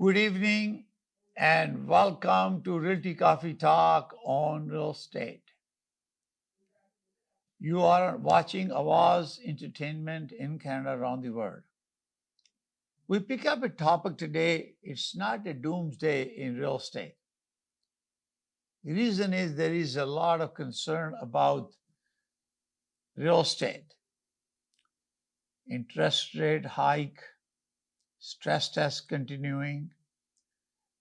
Good evening and welcome to Realty Coffee Talk on real estate. You are watching Awaz Entertainment in Canada around the world. We pick up a topic today. It's not a doomsday in real estate. The reason is there is a lot of concern about real estate. Interest rate hike, stress test continuing,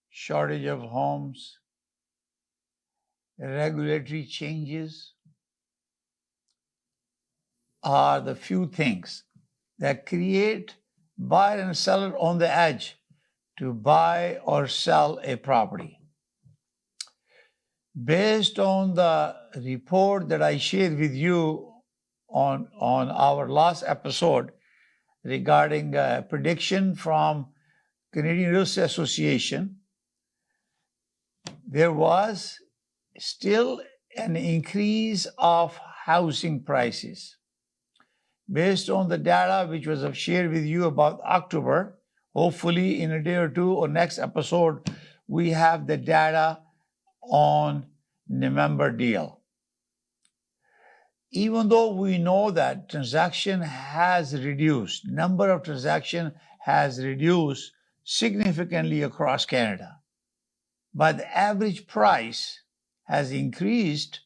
shortage of homes, regulatory changes are the few things that create buyer and seller on the edge to buy or sell a property. Based on the report that I shared with you on our last episode regarding a prediction from Canadian Real Estate Association, there was still an increase of housing prices. Based on the data which was shared with you about October, hopefully in a day or two or next episode, we have the data on November deal. Even though we know that transaction has reduced, number of transaction has reduced significantly across Canada, but the average price has increased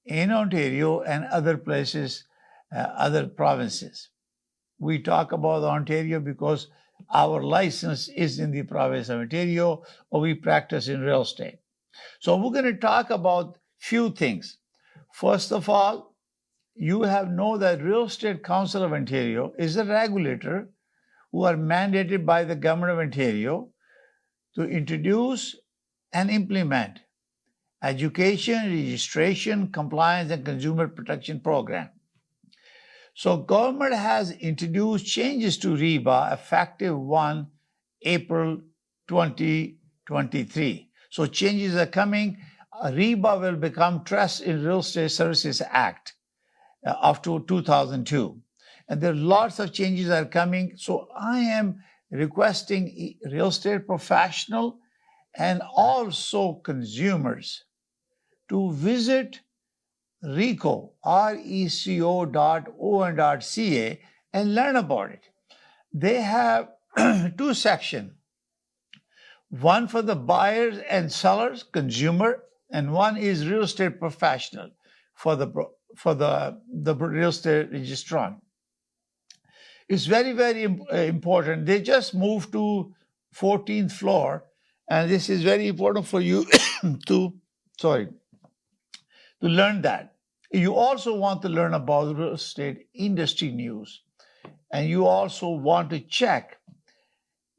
in Ontario and other places, other provinces. We talk about Ontario because our license is in the province of Ontario, or we practice in real estate. So we're going to talk about few things. First of all, you have know that Real Estate Council of Ontario is a regulator who are mandated by the government of Ontario to introduce and implement education, registration, compliance, and consumer protection program. So government has introduced changes to REBA effective 1 April 2023. So changes are coming. REBA will become Trust in Real Estate Services Act of 2002. And there are lots of changes are coming. So I am requesting real estate professional and also consumers to visit RECO, reco.on.ca, and learn about it. They have two sections, one for the buyers and sellers, consumer, and one is real estate professional for the real estate registrant. It's very, very important. They just moved to 14th floor, and this is very important for you to learn that. You also want to learn about real estate industry news, and you also want to check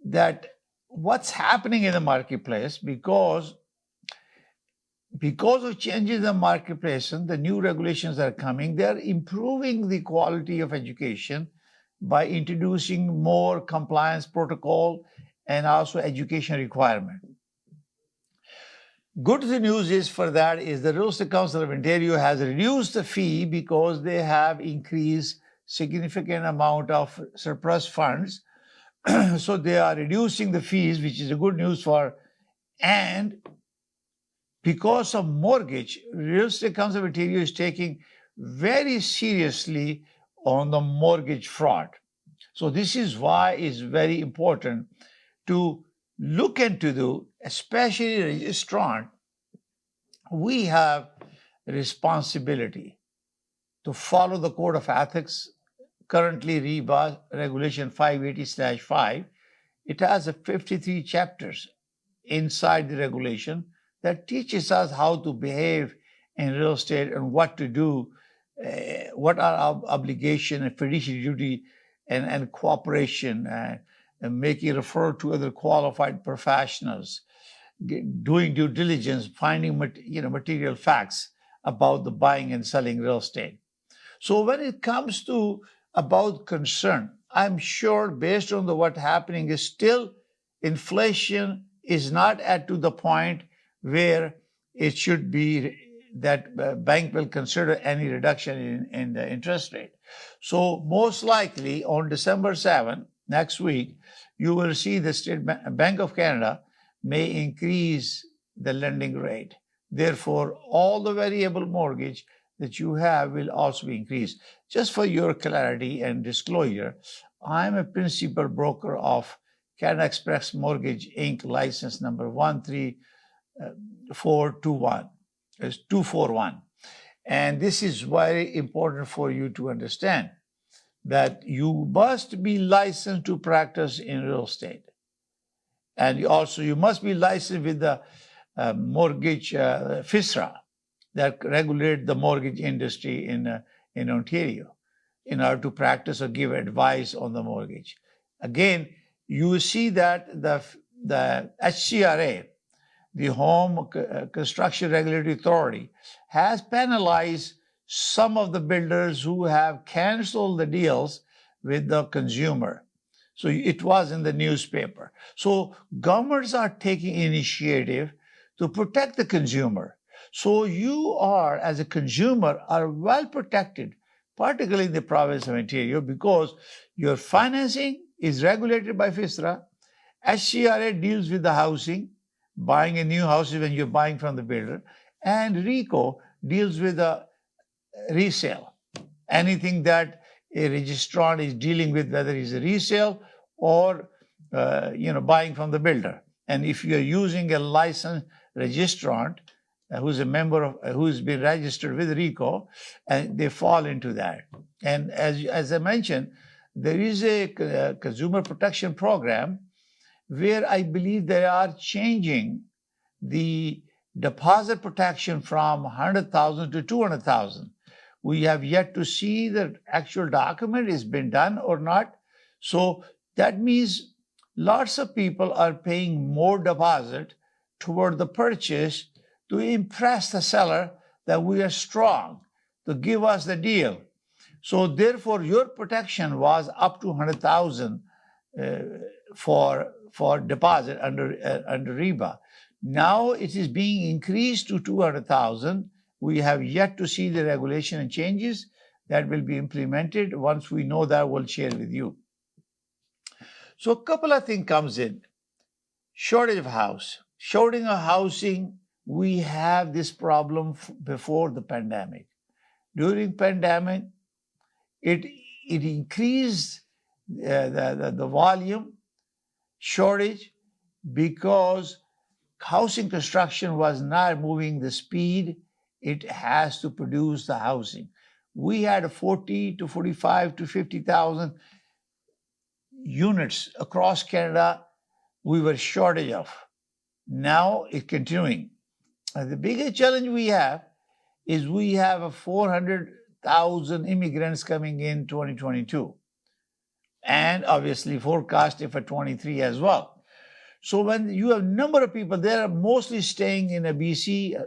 that what's happening in the marketplace because of changes in the marketplace and the new regulations that are coming. They're improving the quality of education by introducing more compliance protocol and also education requirement. Good news is for that is the Real Estate Council of Ontario has reduced the fee because they have increased significant amount of surplus funds. So they are reducing the fees, which is a good news for, and because of mortgage, Real Estate Council of Ontario is taking very seriously on the mortgage fraud. So this is why it's very important to look into especially registrant. We have a responsibility to follow the code of ethics. Currently, REBA Regulation 580/5, it has 53 chapters inside the regulation that teaches us how to behave in real estate and what to do, what are our obligation and fiduciary duty and cooperation, and making referral to other qualified professionals, doing due diligence, finding material facts about the buying and selling real estate. So when it comes to about concern, I'm sure based on what happening is still inflation is not to the point where it should be that bank will consider any reduction in the interest rate. So most likely on December 7, next week, you will see the Bank of Canada may increase the lending rate. Therefore, all the variable mortgage that you have will also be increased. Just for your clarity and disclosure, I'm a principal broker of Canada Express Mortgage Inc. license number 13421. It's 241. And this is very important for you to understand that you must be licensed to practice in real estate. And you must be licensed with the mortgage FISRA that regulate the mortgage industry in Ontario in order to practice or give advice on the mortgage. Again, you see that the HCRA, the Home Construction Regulatory Authority, has penalized some of the builders who have canceled the deals with the consumer. So it was in the newspaper. So governments are taking initiative to protect the consumer. So you are, as a consumer, are well protected, particularly in the province of Ontario, because your financing is regulated by FISRA. HCRA deals with the housing, buying a new house when you're buying from the builder, and RICO deals with the resale. Anything that a registrant is dealing with, whether it's a resale or buying from the builder. And if you're using a licensed registrant who's a member of, who's been registered with RICO, and they fall into that. And as I mentioned, there is a consumer protection program where I believe they are changing the deposit protection from 100,000 to 200,000. We have yet to see the actual document has been done or not. So that means lots of people are paying more deposit toward the purchase to impress the seller that we are strong, to give us the deal. So therefore, your protection was up to 100,000 for deposit under REBA. Now it is being increased to 200,000. We have yet to see the regulation and changes that will be implemented. Once we know that, we'll share with you. So a couple of things comes in. Shortage of house. Shortage of housing, we have this problem before the pandemic. During pandemic, it increased the volume shortage because housing construction was not moving the speed it has to produce the housing. We had 40 to 45 to 50,000 units across Canada we were shortage of. Now it's continuing. The biggest challenge we have is we have 400,000 immigrants coming in 2022, and obviously forecasted for 23 as well. So when you have a number of people, they are mostly staying in a BC,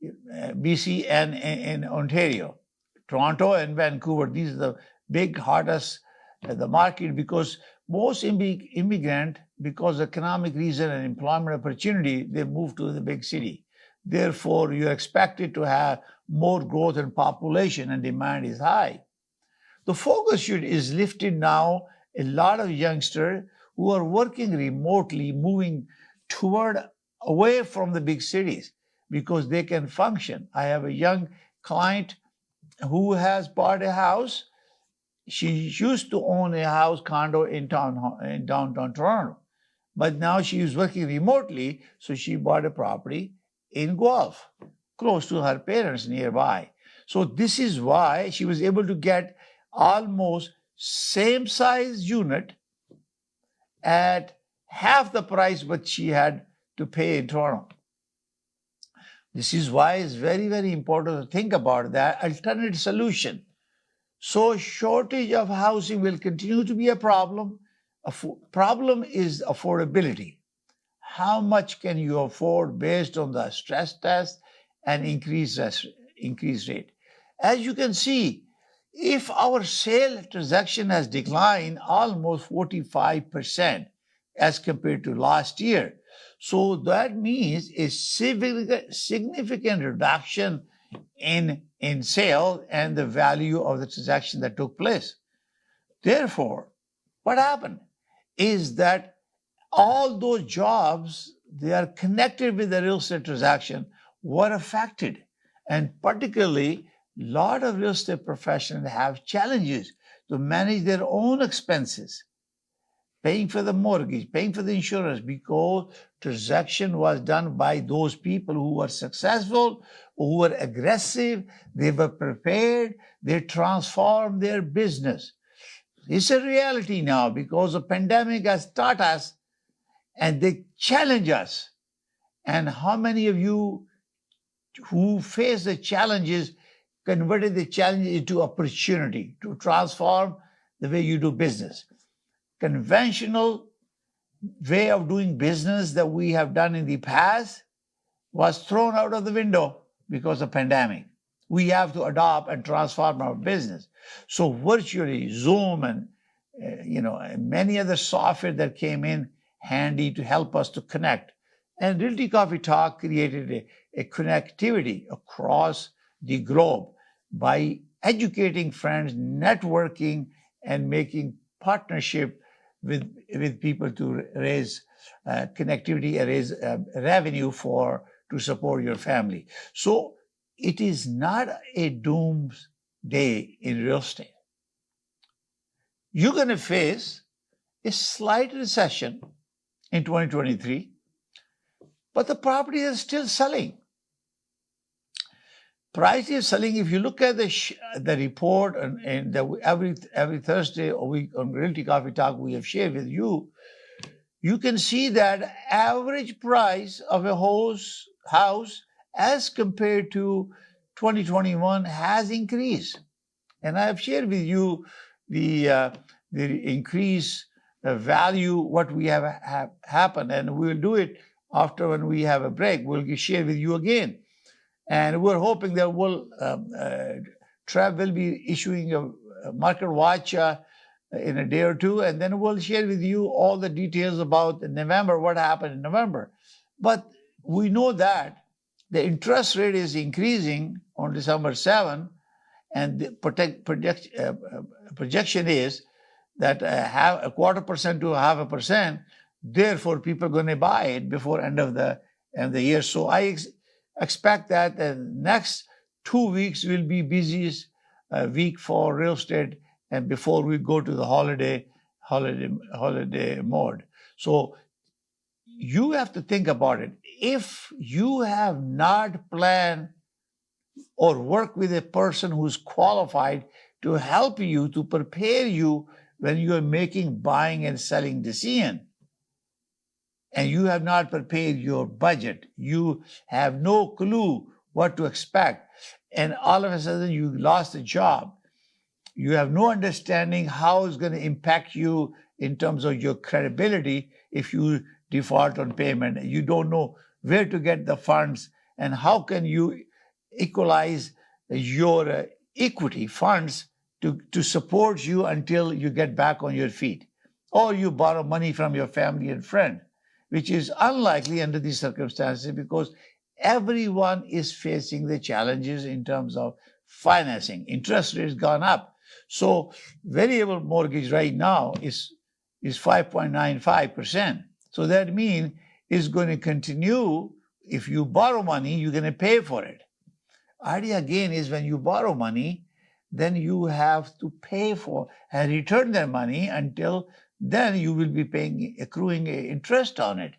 BC and in Ontario, Toronto and Vancouver. These are the big hottest the market because most immigrant, because of economic reason and employment opportunity, they move to the big city. Therefore, you're expected to have more growth in population and demand is high. The focus is lifted now. A lot of youngsters who are working remotely, moving away from the big cities because they can function. I have a young client who has bought a house. She used to own a house condo in downtown Toronto, but now she is working remotely, so she bought a property in Guelph, close to her parents nearby. So this is why she was able to get almost same size unit at half the price what she had to pay in Toronto. This is why it's very, very important to think about that alternate solution. So shortage of housing will continue to be a problem. Problem is affordability. How much can you afford based on the stress test and increase rate? As you can see, if our sale transaction has declined almost 45% as compared to last year, so that means a significant reduction in sale and the value of the transaction that took place. Therefore, what happened is that all those jobs, they are connected with the real estate transaction, were affected. And particularly, a lot of real estate professionals have challenges to manage their own expenses, paying for the mortgage, paying for the insurance, because transaction was done by those people who were successful, who were aggressive, they were prepared, they transformed their business. It's a reality now because the pandemic has taught us and they challenge us. And how many of you who face the challenges converted the challenge into opportunity to transform the way you do business? Conventional way of doing business that we have done in the past was thrown out of the window because of pandemic. We have to adopt and transform our business. So virtually Zoom and many other software that came in handy to help us to connect. And Realty Coffee Talk created a connectivity across the globe by educating friends, networking, and making partnership with people to raise connectivity and raise revenue to support your family. So it is not a doomsday in real estate. You're going to face a slight recession in 2023, but the property is still selling. Price is selling. If you look at the report and every Thursday or week on Realty Coffee Talk we have shared with you, you can see that average price of a house as compared to 2021 has increased. And I have shared with you the increase value, what we have happened, and we'll do it after when we have a break. We'll share with you again. And we're hoping that Trev will be issuing a market watch in a day or two, and then we'll share with you all the details about November, what happened in November. But we know that the interest rate is increasing on December 7, and the projection is that a 0.25% to 0.5%. Therefore, people are going to buy it before end of the year. So I expect that the next 2 weeks will be busiest week for real estate, and before we go to the holiday mode. So you have to think about it. If you have not planned or work with a person who's qualified to help you, to prepare you when you are making buying and selling decision, and you have not prepared your budget, you have no clue what to expect, and all of a sudden you lost a job, you have no understanding how it's going to impact you in terms of your credibility if you default on payment. You don't know where to get the funds and how can you equalize your equity funds to support you until you get back on your feet. Or you borrow money from your family and friend, which is unlikely under these circumstances because everyone is facing the challenges in terms of financing. Interest rates gone up. So variable mortgage right now is 5.95%. So that means it's going to continue. If you borrow money, you're going to pay for it. Idea again is when you borrow money, then you have to pay for and return that money. Until then you will be accruing interest on it.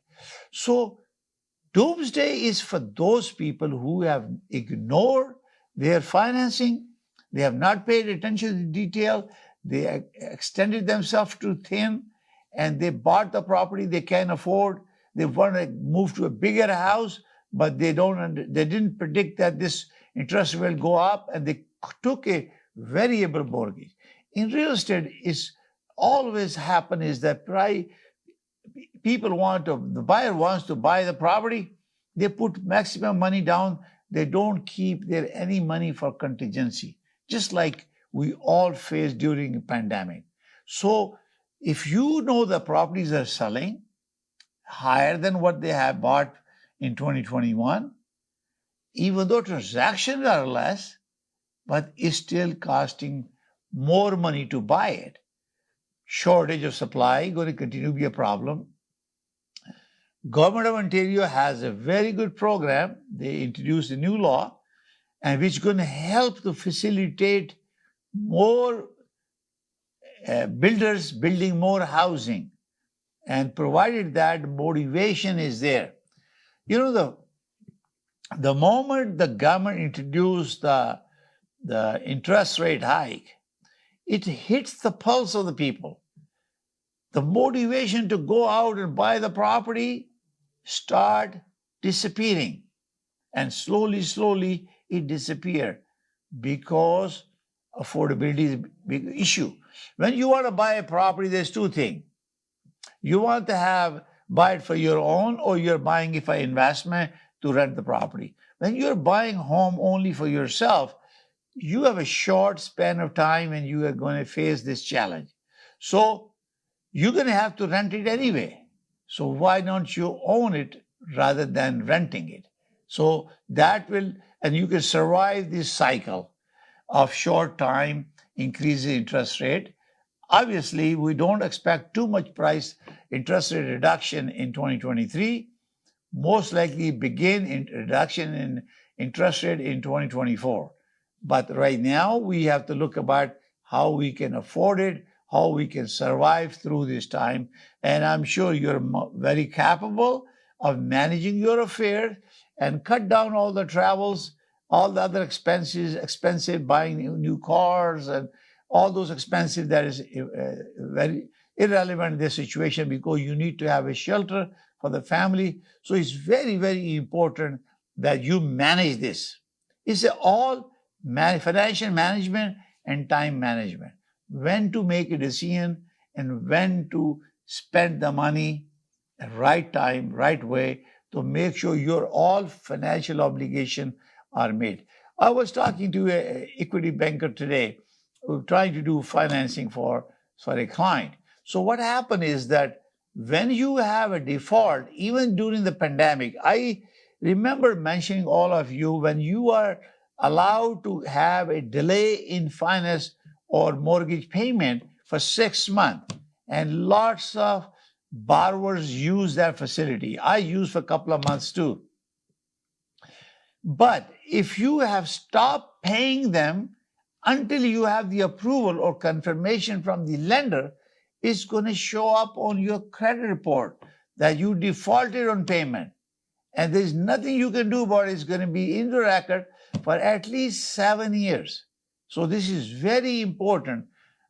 So doomsday is for those people who have ignored their financing. They have not paid attention to detail. They extended themselves too thin, and they bought the property they can't afford. They want to move to a bigger house, but they didn't predict that this interest will go up, and they took a variable mortgage. In real estate, it's always happen is that the buyer wants to buy the property, they put maximum money down, they don't keep any money for contingency, just like we all faced during the pandemic. So if you know the properties are selling higher than what they have bought in 2021, even though transactions are less, but it's still costing more money to buy it. shortage of supply, going to continue to be a problem. Government of Ontario has a very good program. They introduced a new law, and which is going to help to facilitate more builders building more housing, and provided that motivation is there. You know, the moment the government introduced the interest rate hike, it hits the pulse of the people. The motivation to go out and buy the property start disappearing, and slowly it disappeared because affordability is a big issue. When you want to buy a property, there's two things. You want to buy it for your own, or you're buying it for investment to rent the property. When you're buying home only for yourself, you have a short span of time and you are going to face this challenge. So you're going to have to rent it anyway. So why don't you own it rather than renting it? So that will, and you can survive this cycle of short time increasing interest rate. Obviously, we don't expect too much price interest rate reduction in 2023. Most likely begin in reduction in interest rate in 2024. But right now, we have to look about how we can afford it, how we can survive through this time. And I'm sure you're very capable of managing your affairs and cut down all the travels, all the other expenses, expensive buying new cars and all those expenses that is very irrelevant in this situation, because you need to have a shelter for the family. So it's very, very important that you manage this. It's all financial management and time management. When to make a decision and when to spend the money at right time, right way, to make sure your all financial obligations are made. I was talking to an equity banker today who trying to do financing for a client. So what happened is that when you have a default, even during the pandemic, I remember mentioning all of you, when you are allowed to have a delay in finance or mortgage payment for 6 months, and lots of borrowers use that facility. I used for a couple of months too. But if you have stopped paying them until you have the approval or confirmation from the lender, it's going to show up on your credit report that you defaulted on payment. And there's nothing you can do about it. It's going to be in the record for at least 7 years. So this is very important.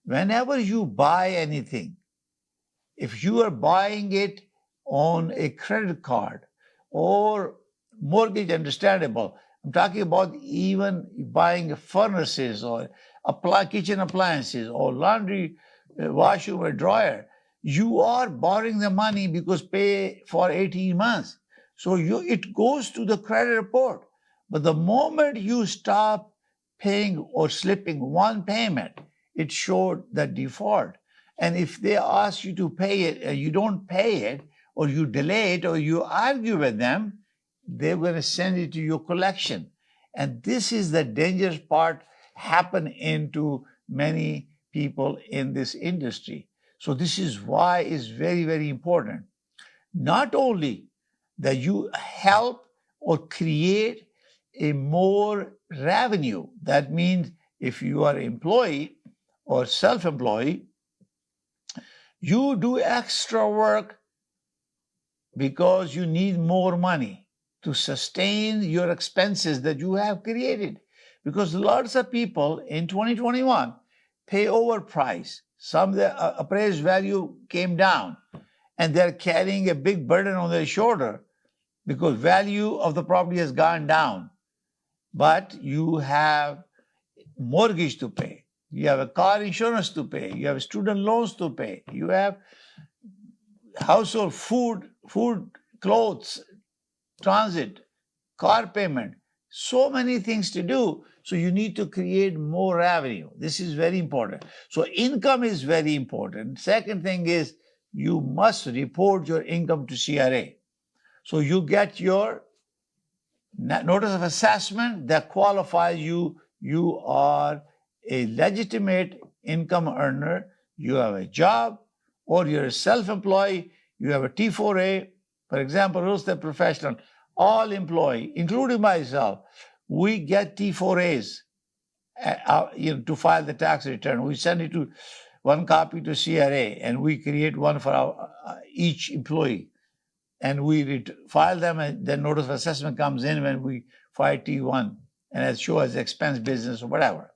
Whenever you buy anything, if you are buying it on a credit card or mortgage, understandable. I'm talking about even buying furnaces or kitchen appliances or laundry, washroom or dryer. You are borrowing the money because pay for 18 months. So it goes to the credit report. But the moment you stop paying or slipping one payment, it showed the default. And if they ask you to pay it and you don't pay it, or you delay it, or you argue with them, they're going to send it to your collection. And this is the dangerous part happen into many people in this industry. So this is why it's very, very important. Not only that you help or create a more revenue. That means if you are employee or self-employed, you do extra work because you need more money to sustain your expenses that you have created. Because lots of people in 2021 pay overprice. Some of the appraised value came down, and they're carrying a big burden on their shoulder because value of the property has gone down. But you have mortgage to pay. You have a car insurance to pay. You have student loans to pay. You have household food, clothes, transit, car payment. So many things to do. So you need to create more revenue. This is very important. So income is very important. Second thing is you must report your income to CRA. So you get your notice of assessment that qualifies you. You are a legitimate income earner. you have a job, or you're a self-employed, you have a T4A, for example, real estate professional, all employee, including myself, we get T4As to file the tax return. We send it to one copy to CRA, and we create one for each employee. And we file them, and then notice of assessment comes in when we file T1, and it shows as expense business or whatever.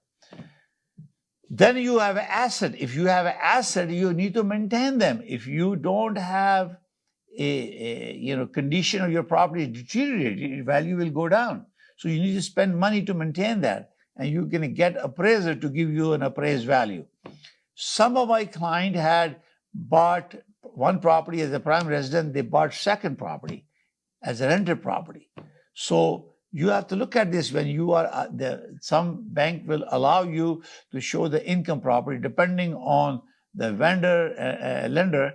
Then you have an asset. If you have an asset, you need to maintain them. If you don't have a condition of your property deteriorated, value will go down. So you need to spend money to maintain that, and you're going to get appraiser to give you an appraised value. Some of my clients had bought one property as a prime resident, they bought second property as a rented property. So you have to look at this when you are, some bank will allow you to show the income property depending on the lender.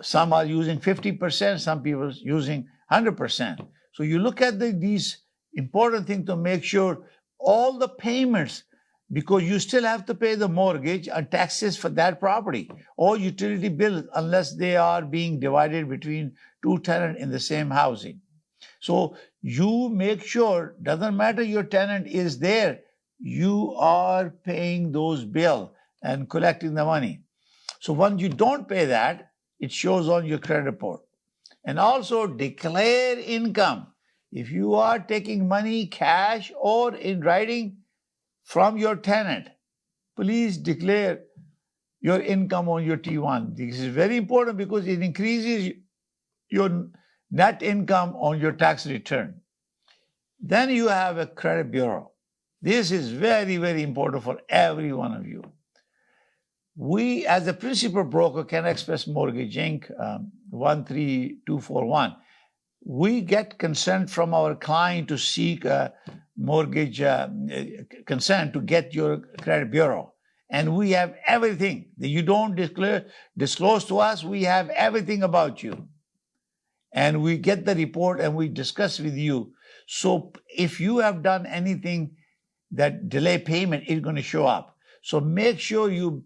Some are using 50%, some people using 100%. So you look at these important things to make sure all the payments, because you still have to pay the mortgage and taxes for that property or utility bills unless they are being divided between two tenants in the same housing. So you make sure, doesn't matter your tenant is there, you are paying those bills and collecting the money. So when you don't pay that, it shows on your credit report. And also declare income. If you are taking money, cash, or in writing from your tenant, please declare your income on your T1. This is very important because it increases your net income on your tax return. Then you have a credit bureau. This is very, very important for every one of you. We, as a principal broker, Can Express Mortgage Inc., 13241, we get consent from our client to seek a mortgage consent to get your credit bureau. And we have everything that you don't disclose to us. We have everything about you. And we get the report and we discuss with you. So if you have done anything that delay payment, it's going to show up. So make sure you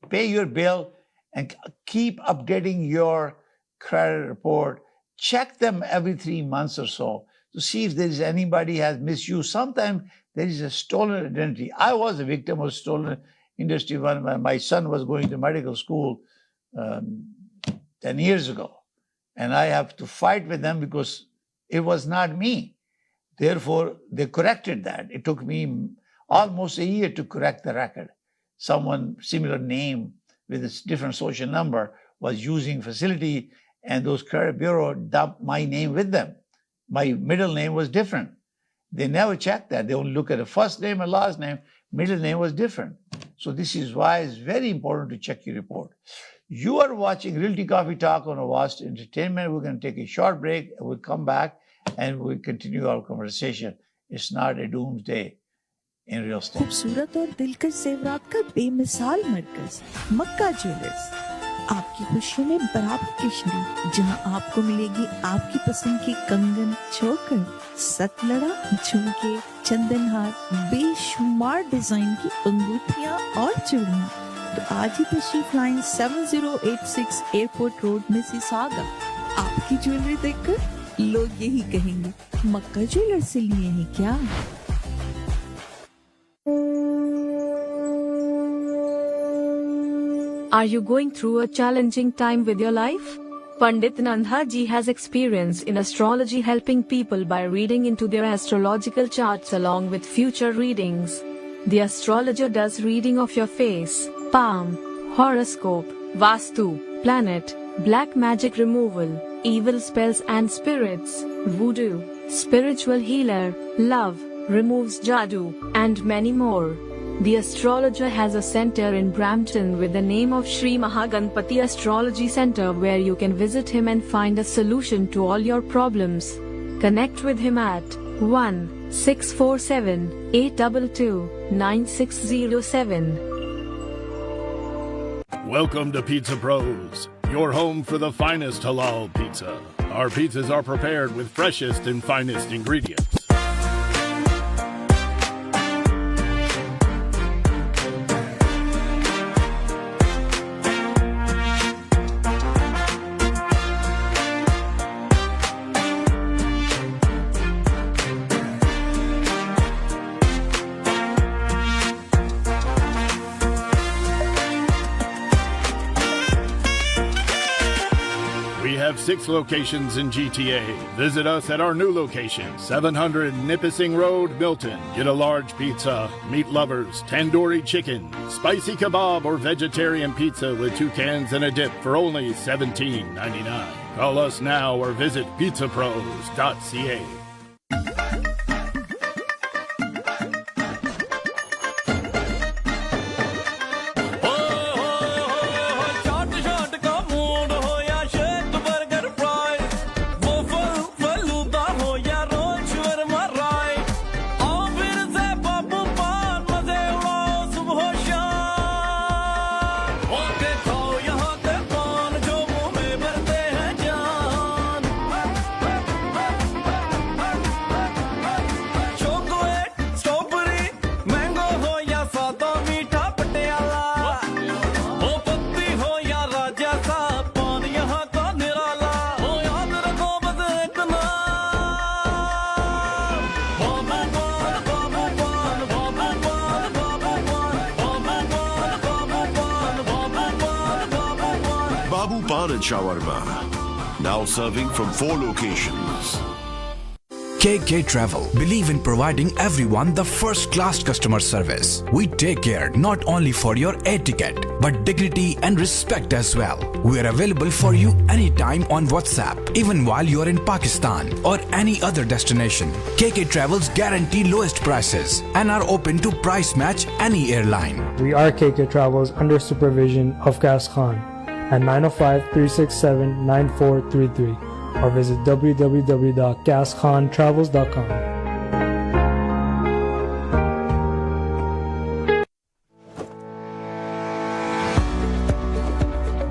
pay your bill and keep updating your credit report. Check them every 3 months or so to see if there is anybody has misused. Sometimes there is a stolen identity. I was a victim of stolen industry when my son was going to medical school 10 years ago. And I have to fight with them because it was not me. Therefore, they corrected that. It took me almost a year to correct the record. Someone similar name with a different social number was using facility, and those credit bureau dumped my name with them. My middle name was different. They never checked that. They only look at the first name and last name. Middle name was different. So this is why it's very important to check your report. You are watching Realty Coffee Talk on Avast Entertainment. We're going to take a short break. We'll come back and we'll continue our conversation. It's not a doomsday in real estate. खूबसूरत और दिलकश ज़ेवरात का बेमिसाल मरकज मक्का jewellers, आपकी खुशियों में बराबर की शरीक, जहां आपको मिलेगी आपकी पसंद की कंगन, चोकर, सतलड़ा, झुमके, चंदनहार, बेशुमार डिजाइन की अंगूठियां और चूड़ियां। तो आज ही तशरीफ लाएं 7086 एयरपोर्ट रोड, मिसिसागा। आपकी ज्वेलरी देखकर लोग यही कहेंगे, मक्का ज्वेलर से लिए हैं क्या? Are you going through a challenging time with your life? Pandit Nandha ji has experience in astrology, helping people by reading into their astrological charts along with future readings. The astrologer does reading of your face, palm, horoscope, vastu, planet, black magic removal, evil spells and spirits, voodoo, spiritual healer, love, removes jadoo, and many more. The astrologer has a center in Brampton with the name of Sri Mahaganpati Astrology Center, where you can visit him and find a solution to all your problems. Connect with him at 1-647-822-9607. Welcome to Pizza Pros, your home for the finest halal pizza. Our pizzas are prepared with freshest and finest ingredients. have 6 locations in GTA. Visit us at our new location, 700 Nipissing Road, Milton. Get a large pizza, meat lovers, tandoori chicken, spicy kebab, or vegetarian pizza with 2 cans and a dip for only $17.99. Call us now or visit pizzapros.ca. Babu Pan and Shawarma, now serving from 4 locations. KK Travel believe in providing everyone the first-class customer service. We take care not only for your air ticket, but dignity and respect as well. We are available for you anytime on WhatsApp, even while you are in Pakistan or any other destination. KK Travels guarantee lowest prices and are open to price match any airline. We are KK Travels under supervision of Qais Khan at 905-367-9433 or visit www.qaiskhan.travels.com.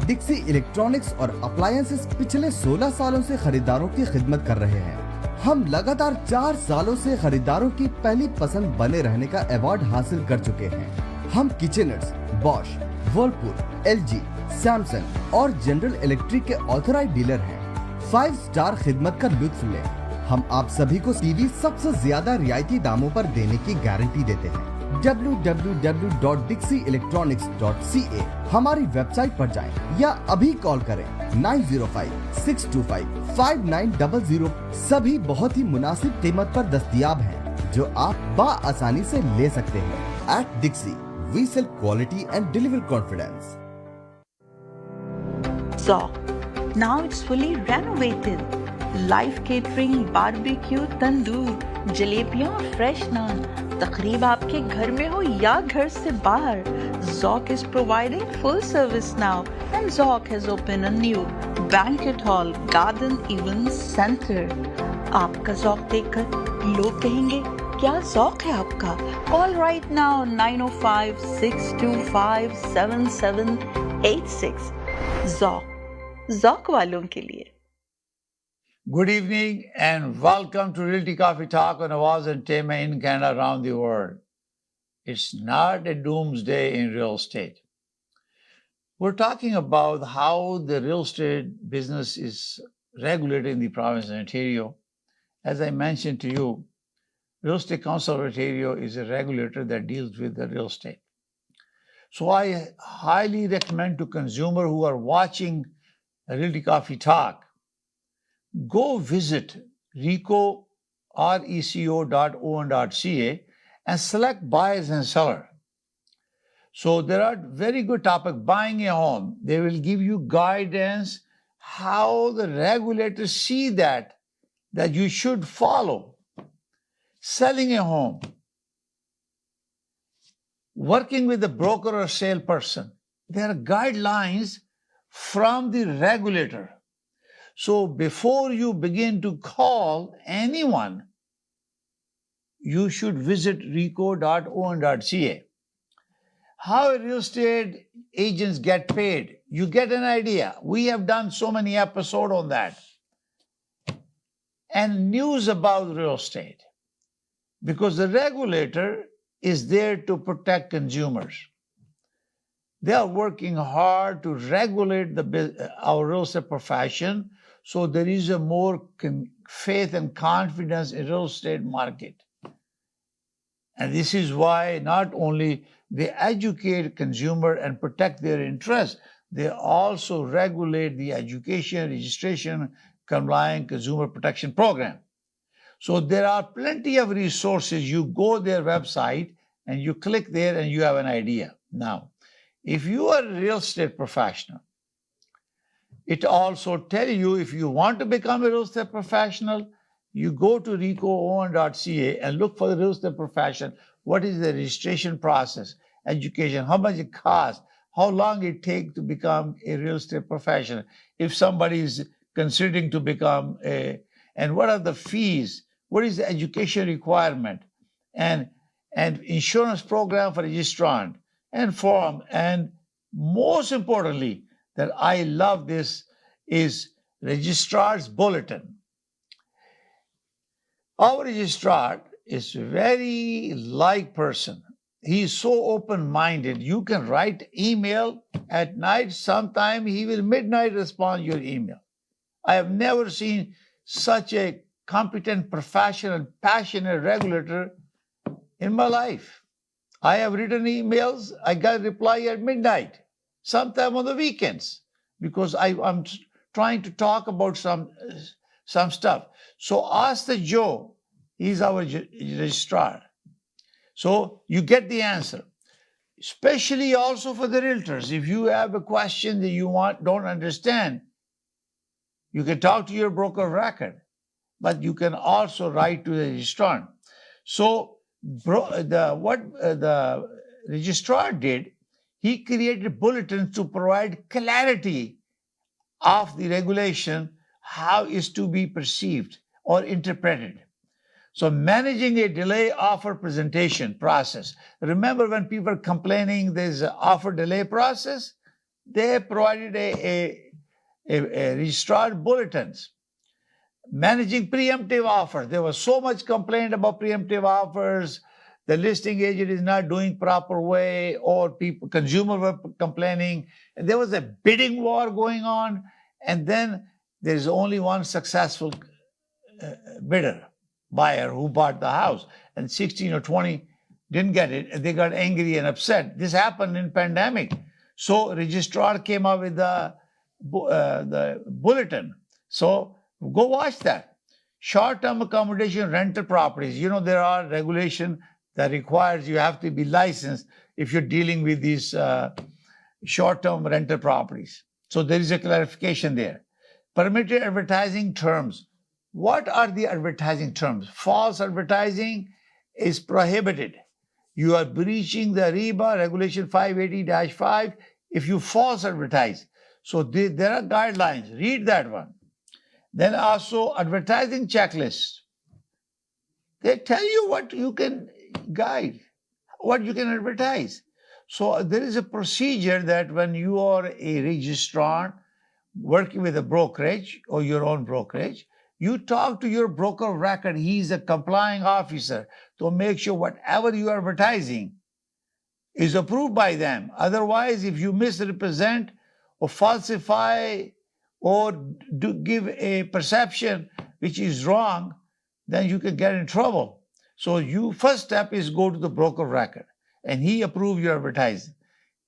डिक्सी electronics और appliances पिछले 16 सालों से खरीदारों की खिदमत कर रहे हैं। हम लगातार 4 सालों से खरीदारों की पहली पसंद बने रहने का अवार्ड हासिल कर चुके हैं। हम किचनर्स, बॉश, वर्लपूल, एलजी, सैमसंग और जनरल इलेक्ट्रिक के ऑथराइज्ड डीलर हैं। 5 स्टार खिदमत का लुत्फ लें। हम आप सभी को टीवी सबसे ज्यादा रियायती दामों पर देने की गारंटी देते हैं। www.dixieelectronics.ca हमारी वेबसाइट पर जाएं या अभी कॉल करें 905-625-5900। सभी बहुत ही मुनासिब कीमत पर दस्तयाब हैं जो आप बाआसानी से ले सकते हैं। At Dixie, we sell quality and deliver confidence. Zoc. Now it's fully renovated. Live catering, barbecue, tandoor, जलेबियाँ और फ्रेश नान। तकरीब आपके घर में हो या घर से बाहर, Zoc is providing full service now, and Zoc has opened a new banquet hall, garden event center. आपका Zoc देखकर लोग कहेंगे क्या Zoc है आपका? Call right now 905-625-7786. Zoc वालों के लिए। Good evening and welcome to Realty Coffee Talk on Awaz and Tema in Canada around the world. It's not a doomsday in real estate. We're talking about how the real estate business is regulated in the province of Ontario. As I mentioned to you, Real Estate Council of Ontario is a regulator that deals with the real estate. So I highly recommend to consumers who are watching Realty Coffee Talk, go visit reco.on.ca and select buyers and seller. So there are very good topics. Buying a home, they will give you guidance how the regulators see that you should follow. Selling a home, working with a broker or salesperson, there are guidelines from the regulator. So before you begin to call anyone, you should visit reco.on.ca. How real estate agents get paid, you get an idea. We have done so many episodes on that. And news about real estate. Because the regulator is there to protect consumers. They are working hard to regulate our real estate profession, so there is a more faith and confidence in real estate market. And this is why not only they educate consumer and protect their interests, they also regulate the education, registration, compliant consumer protection program. So there are plenty of resources. You go their website and you click there and you have an idea. Now, if you are a real estate professional, it also tells you if you want to become a real estate professional, you go to ricoon.ca and look for the real estate profession. What is the registration process, education, how much it costs, how long it takes to become a real estate professional. If somebody is considering to become and what are the fees, what is the education requirement, and insurance program for registrant, and form, and most importantly, that I love this is registrar's bulletin. Our registrar is a very light person. He is so open-minded. You can write email at night. Sometime he will midnight respond your email. I have never seen such a competent, professional, passionate regulator in my life. I have written emails. I got a reply at midnight, sometime on the weekends, because I'm trying to talk about some stuff. So ask the Joe. He's our registrar. So you get the answer. Especially also for the realtors. If you have a question that you don't understand, you can talk to your broker of record, but you can also write to the registrar. So what the registrar did, he created bulletins to provide clarity of the regulation, how is to be perceived or interpreted. So managing a delay offer presentation process. Remember when people are complaining there's an offer delay process? They provided a registrar bulletins. Managing preemptive offers. There was so much complaint about preemptive offers. The listing agent is not doing proper way, or consumers were complaining. And there was a bidding war going on. And then there's only one successful buyer who bought the house, and 16 or 20 didn't get it, and they got angry and upset. This happened in pandemic. So registrar came up with the bulletin. So go watch that. Short-term accommodation rental properties. You know, there are regulations that requires you have to be licensed if you're dealing with these short-term rental properties. So there is a clarification there. Permitted advertising terms. What are the advertising terms? False advertising is prohibited. You are breaching the REBA, Regulation 580-5, if you false advertise. So there are guidelines. Read that one. Then also advertising checklist. They tell you what you can guide, what you can advertise. So there is a procedure that when you are a registrar working with a brokerage or your own brokerage, you talk to your broker of record. He's a complying officer to make sure whatever you are advertising is approved by them. Otherwise, if you misrepresent or falsify or give a perception which is wrong, then you can get in trouble. So first step is go to the broker of record and he approves your advertising.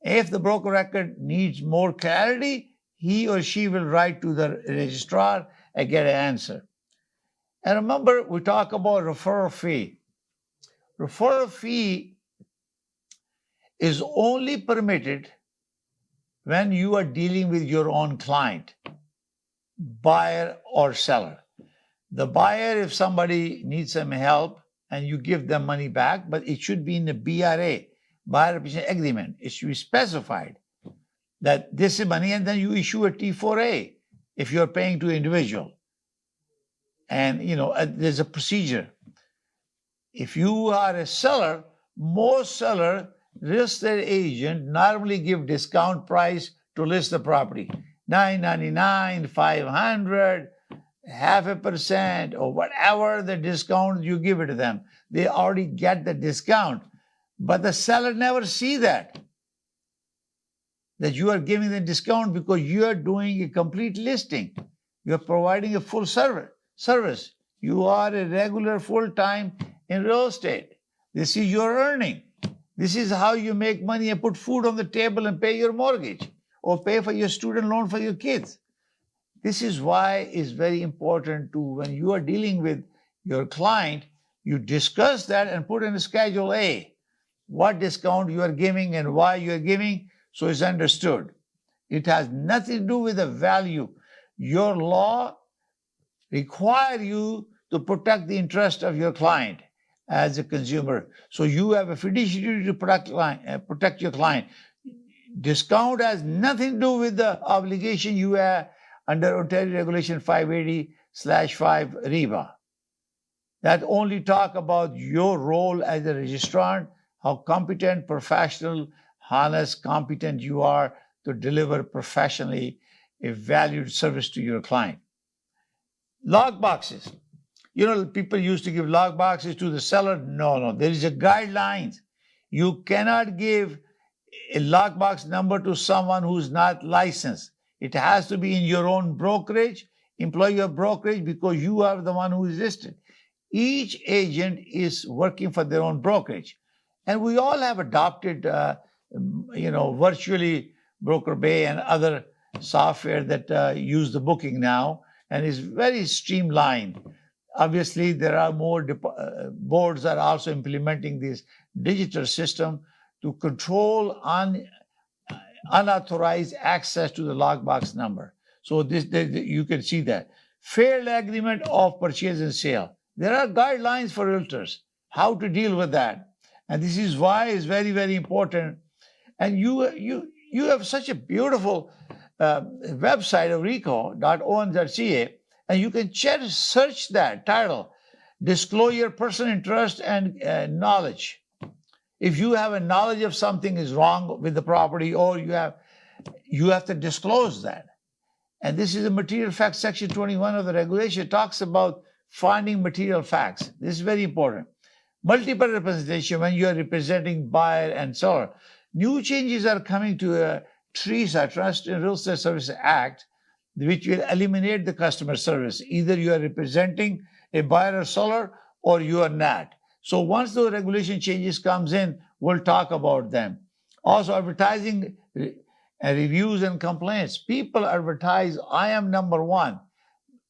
If the broker of record needs more clarity, he or she will write to the registrar and get an answer. And remember, we talk about referral fee. Referral fee is only permitted when you are dealing with your own client, buyer or seller. The buyer, if somebody needs some help and you give them money back, but it should be in the BRA, buyer representation agreement. It should be specified that this is money, and then you issue a T4A if you're paying to individual. And, there's a procedure. If you are a seller, most seller, real estate agent normally give discount price to list the property. $9.99, $500, 0.5%, or whatever the discount you give it to them. They already get the discount. But the seller never see that you are giving the discount because you are doing a complete listing. You are providing a full service. You are a regular full-time in real estate. This is your earning. This is how you make money and put food on the table and pay your mortgage. or pay for your student loan for your kids. This is why it's very important to, when you are dealing with your client, you discuss that and put in a Schedule A what discount you are giving and why you are giving, so it's understood. It has nothing to do with the value. Your law requires you to protect the interest of your client as a consumer. So you have a fiduciary to protect your client. Discount has nothing to do with the obligation you have under Ontario Regulation 580/5 REBA. That only talk about your role as a registrant, how competent, professional, honest, competent you are to deliver professionally a valued service to your client. Log boxes. You know, people used to give log boxes to the seller. No. There is a guidelines. You cannot give a lockbox number to someone who's not licensed. It has to be in your own brokerage, employee of brokerage, because you are the one who is listed. Each agent is working for their own brokerage. And we all have adopted, virtually Broker Bay and other software that use the booking now, and is very streamlined. Obviously, there are more boards that are also implementing this digital system to control unauthorized access to the lockbox number. So you can see that. Fair agreement of purchase and sale. There are guidelines for realtors how to deal with that. And this is why it's very, very important. And you have such a beautiful website of rico.on.ca, and you can search that title, Disclose Your Personal Interest and Knowledge. If you have a knowledge of something is wrong with the property, or you have to disclose that. And this is a material facts, section 21 of the regulation. It talks about finding material facts. This is very important. Multiple representation when you are representing buyer and seller. New changes are coming to TRESA, Trust in Real Estate Services Act, which will eliminate the customer service. Either you are representing a buyer or seller, or you are not. So once the regulation changes comes in, we'll talk about them. Also, advertising reviews and complaints. People advertise, I am number one.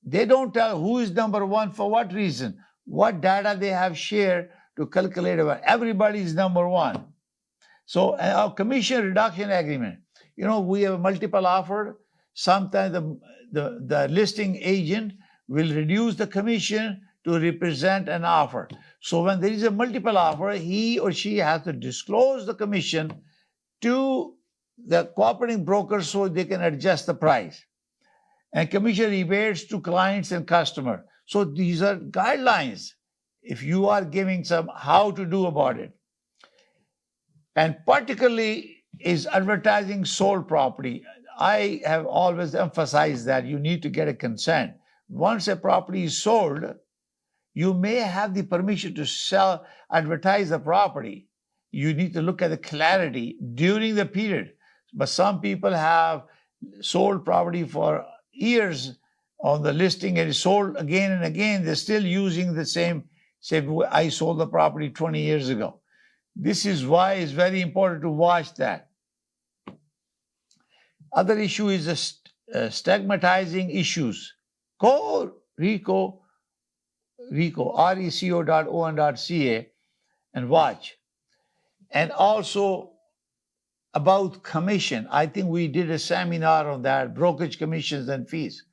They don't tell who is number one, for what reason, what data they have shared to calculate about. Everybody is number one. So our commission reduction agreement. You know, we have a multiple offer. Sometimes the listing agent will reduce the commission to represent an offer. So when there is a multiple offer, he or she has to disclose the commission to the cooperating broker so they can adjust the price. And commission rebates to clients and customer. So these are guidelines. If you are giving some how to do about it. And particularly is advertising sold property. I have always emphasized that you need to get a consent. Once a property is sold, you may have the permission to advertise the property. You need to look at the clarity during the period. But some people have sold property for years on the listing and it's sold again and again. They're still using the same, say, I sold the property 20 years ago. This is why it's very important to watch that. Other issue is the stigmatizing issues. Call RECO, reco.on.ca and watch. And also about commission. I think we did a seminar on that, brokerage commissions and fees.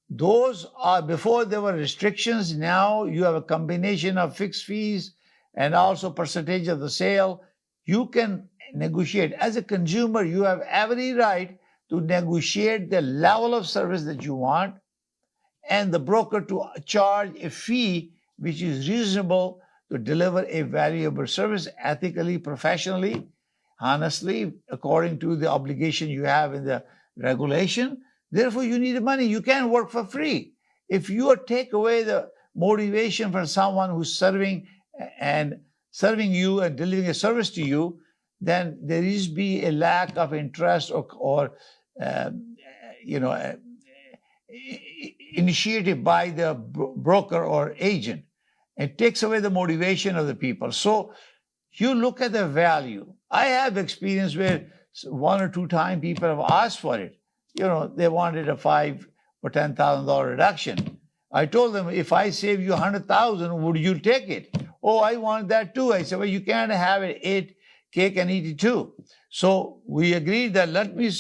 Those are, before there were restrictions, now you have a combination of fixed fees and also percentage of the sale. You can negotiate. As a consumer, you have every right to negotiate the level of service that you want and the broker to charge a fee which is reasonable to deliver a valuable service ethically, professionally, honestly, according to the obligation you have in the regulation. Therefore, you need money. You can't work for free. If you take away the motivation from someone who's serving you and delivering a service to you, then there is be a lack of interest or initiative by the broker or agent. It takes away the motivation of the people. So you look at the value. I have experience where one or two times people have asked for it. They wanted a $5,000 or $10,000 reduction. I told them, if I save you $100,000, would you take it? Oh, I want that too. I said, well, you can't have it, eat cake and eat it too. So we agreed that let me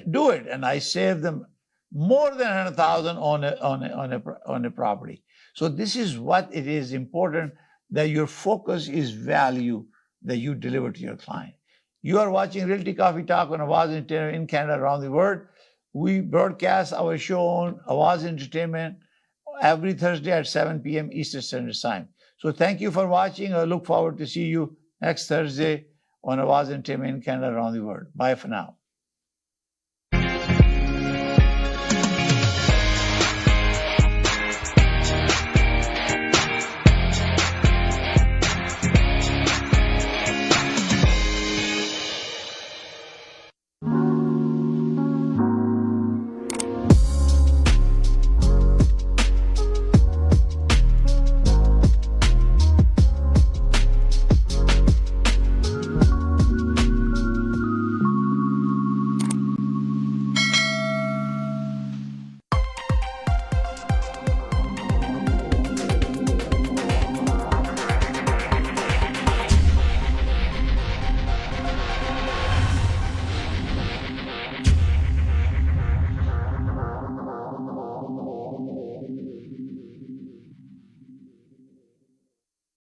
do it, and I saved them more than $100,000 on a property. So this is what it is important, that your focus is value that you deliver to your client. You are watching Realty Coffee Talk on Awaz Entertainment in Canada, around the world. We broadcast our show on Awaz Entertainment every Thursday at 7 p.m. Eastern Standard Time. So thank you for watching. I look forward to see you next Thursday on Awaz Entertainment in Canada, around the world. Bye for now.